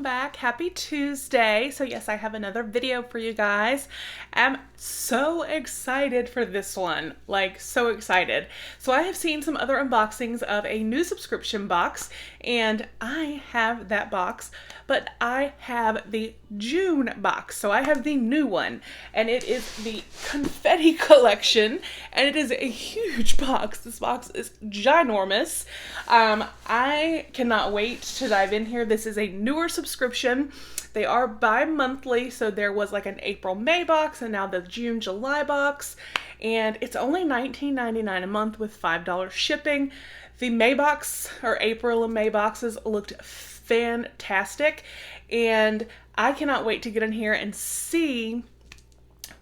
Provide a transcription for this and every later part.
back. Happy Tuesday. So yes, I have another video for you guys. I'm so excited for this one, like so excited. So I have seen some other unboxings of a new subscription box, and I have that box, but I have the June box. So I have the new one, and it is the Confetti Collection, and it is a huge box. This box is ginormous. I cannot wait to dive in here. This is a newer subscription. They are bi-monthly, so there was like an April-May box and now the June-July box, and it's only $19.99 a month with $5 shipping. The May box, or April and May boxes, looked fantastic, and I cannot wait to get in here and see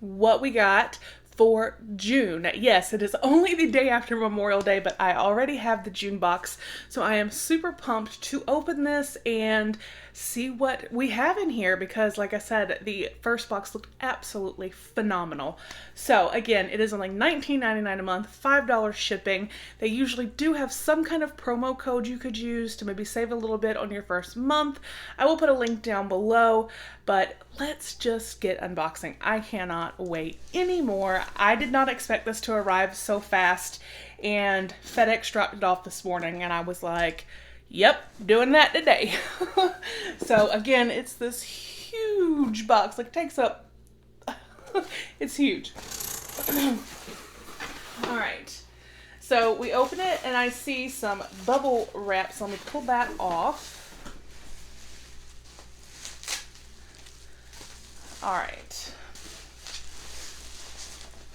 what we got for June. Yes, it is only the day after Memorial Day, but I already have the June box, so I am super pumped to open this and see what we have in here, because like I said, the first box looked absolutely phenomenal. So again, it is only $19.99 a month, $5 shipping. They usually do have some kind of promo code you could use to maybe save a little bit on your first month. I will put a link down below, but let's just get unboxing. I cannot wait anymore. I did not expect this to arrive so fast, and FedEx dropped it off this morning, and I was like, yep, doing that today. So again, it's this huge box, like it takes up, it's huge. All right, so we open it and I see some bubble wrap, so let me pull that off. All right,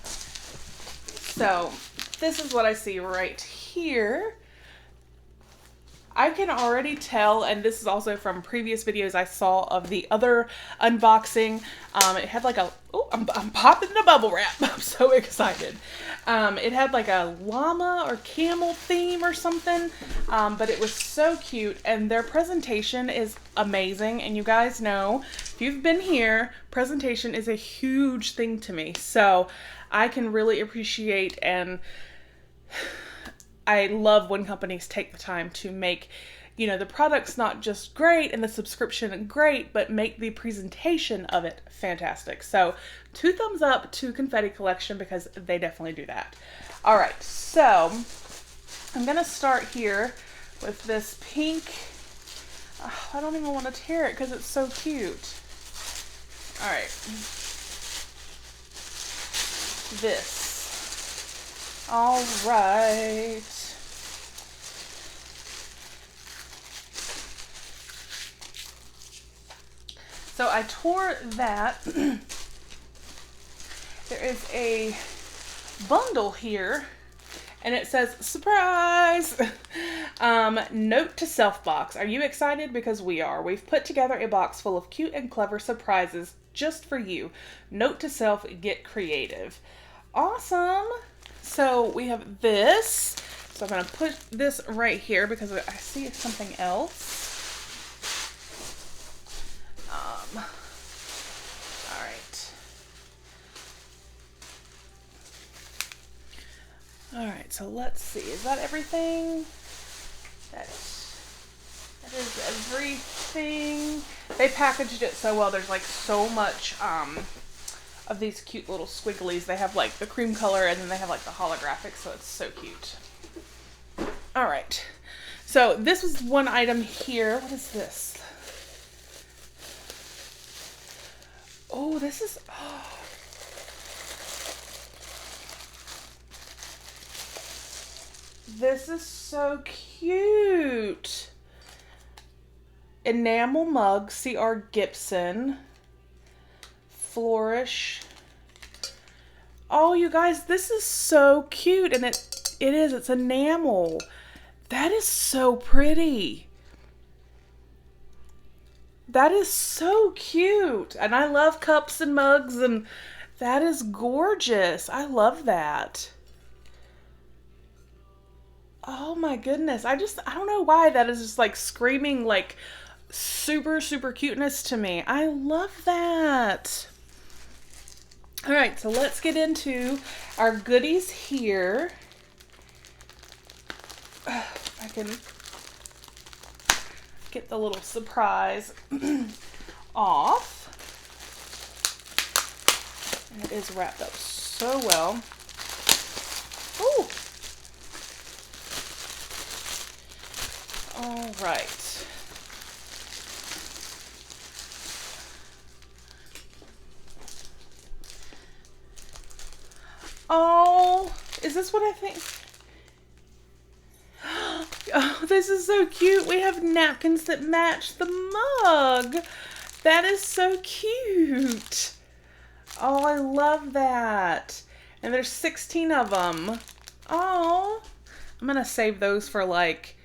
so this is what I see right here. I can already tell, and this is also from previous videos I saw of the other unboxing. It had like a, oh, I'm popping the bubble wrap. I'm so excited. It had like a llama or camel theme or something, but it was so cute, and their presentation is amazing. And you guys know, if you've been here, presentation is a huge thing to me. So I can really appreciate, and I love when companies take the time to make, you know, the product's not just great and the subscription great, but make the presentation of it fantastic. So 2 thumbs up to Confetti Collection, because they definitely do that. All right, so I'm gonna start here with this pink. Oh, I don't even want to tear it because it's so cute. All right, this. All right. So I tore that. There is a bundle here, and it says, surprise! Note to self box. Are you excited? Because we are. We've put together a box full of cute and clever surprises just for you. Note to self, get creative. Awesome. So we have this. So I'm going to put this right here because I see something else. All right. All right, so let's see. Is that everything? That is everything. They packaged it so well. There's like so much of these cute little squigglies. They have like the cream color, and then they have like the holographic, so it's so cute. All right, so this was one item here. What is this? Oh, this is, oh. This is so cute. Enamel mug, C.R. Gibson. Flourish. Oh, you guys, this is so cute, and it's enamel. That is so pretty. That is so cute, and I love cups and mugs, and that is gorgeous. I love that. Oh my goodness, I don't know why that is just like screaming like super, super cuteness to me. I love that. All right, so let's get into our goodies here. I can get the little surprise off. And it is wrapped up so well. Ooh. All right. Oh, is this what I think? Oh, this is so cute. We have napkins that match the mug. That is so cute. Oh, I love that. And there's 16 of them. Oh, I'm going to save those for like,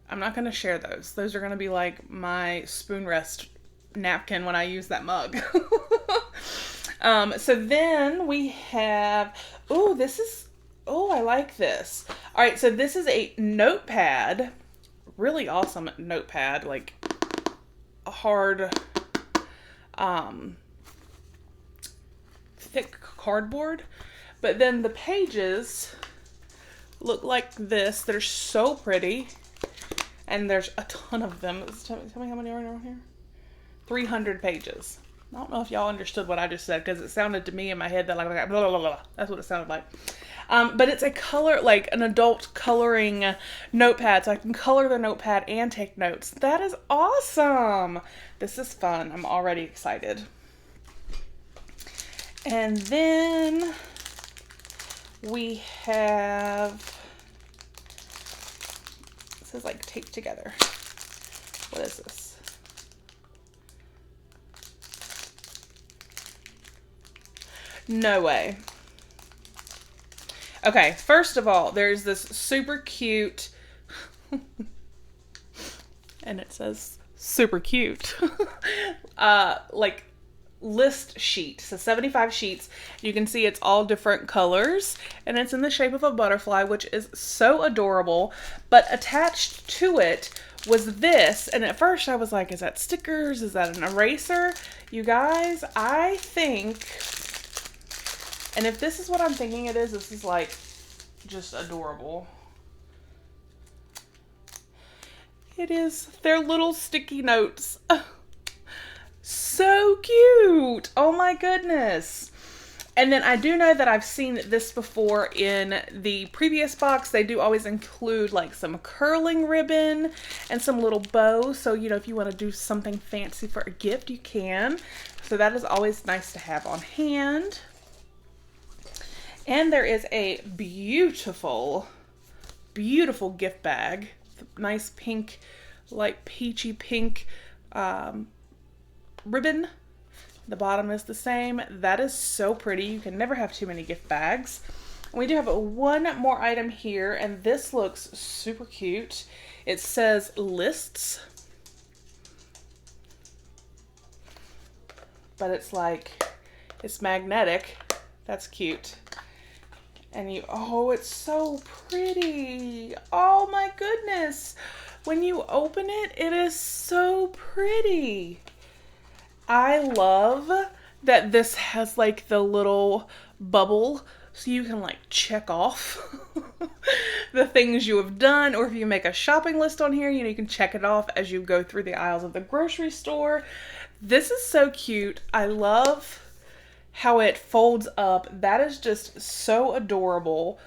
I'm not going to share those. Those are going to be like my spoon rest napkin when I use that mug. So then we have, oh, this is, oh, I like this. All right, so this is a notepad. Really awesome notepad, like a hard, thick cardboard. But then the pages look like this. They're so pretty. And there's a ton of them. Tell me how many are in here? 300 pages. I don't know if y'all understood what I just said because it sounded to me in my head that like blah, blah, blah. That's what it sounded like. But it's a color, like an adult coloring notepad, so I can color the notepad and take notes. That is awesome. This is fun. I'm already excited. And then we have, this is like taped together. What is this? No way. Okay, first of all, there's this super cute, and it says super cute, like list sheet. So 75 sheets. You can see it's all different colors, and it's in the shape of a butterfly, which is so adorable. But attached to it was this, and at first I was like, is that stickers? Is that an eraser? You guys, I think... And if this is what I'm thinking it is, this is like just adorable. It is. They're little sticky notes. So cute. Oh my goodness. And then I do know that I've seen this before in the previous box. They do always include like some curling ribbon and some little bows. So, you know, if you want to do something fancy for a gift, you can. So that is always nice to have on hand. And there is a beautiful, beautiful gift bag. Nice pink, like peachy pink ribbon. The bottom is the same. That is so pretty. You can never have too many gift bags. And we do have one more item here, and this looks super cute. It says lists. But it's like, it's magnetic. That's cute. And you, oh, it's so pretty. Oh my goodness. When you open it, it is so pretty. I love that this has like the little bubble so you can like check off the things you have done, or if you make a shopping list on here, you know, you can check it off as you go through the aisles of the grocery store. This is so cute. I love how it folds up. That is just so adorable.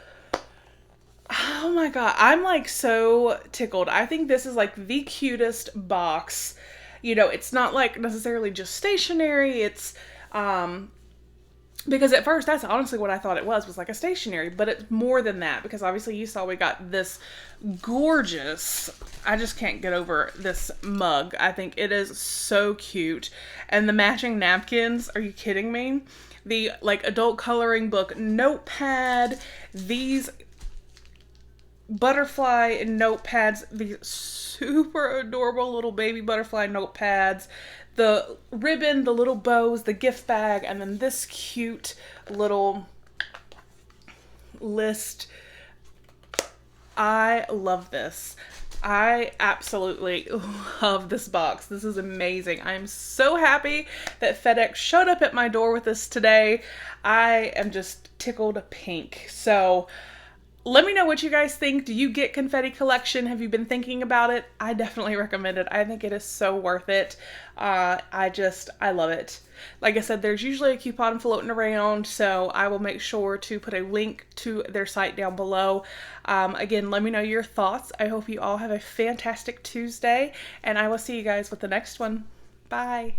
Oh my god, I'm like so tickled. I think this is like the cutest box. You know, it's not like necessarily just stationery. It's because at first that's honestly what I thought it was like a stationery, but it's more than that, because obviously you saw we got this gorgeous, I just can't get over this mug. I think it is so cute. And the matching napkins, are you kidding me? The like adult coloring book notepad, these butterfly notepads, these super adorable little baby butterfly notepads, the ribbon, the little bows, the gift bag, and then this cute little list. I love this. I absolutely love this box. This is amazing. I'm so happy that FedEx showed up at my door with this today. I am just tickled pink. So let me know what you guys think. Do you get Confetti Collection? Have you been thinking about it? I definitely recommend it. I think it is so worth it. I love it. Like I said, there's usually a coupon floating around, so I will make sure to put a link to their site down below. Again, let me know your thoughts. I hope you all have a fantastic Tuesday, and I will see you guys with the next one. Bye.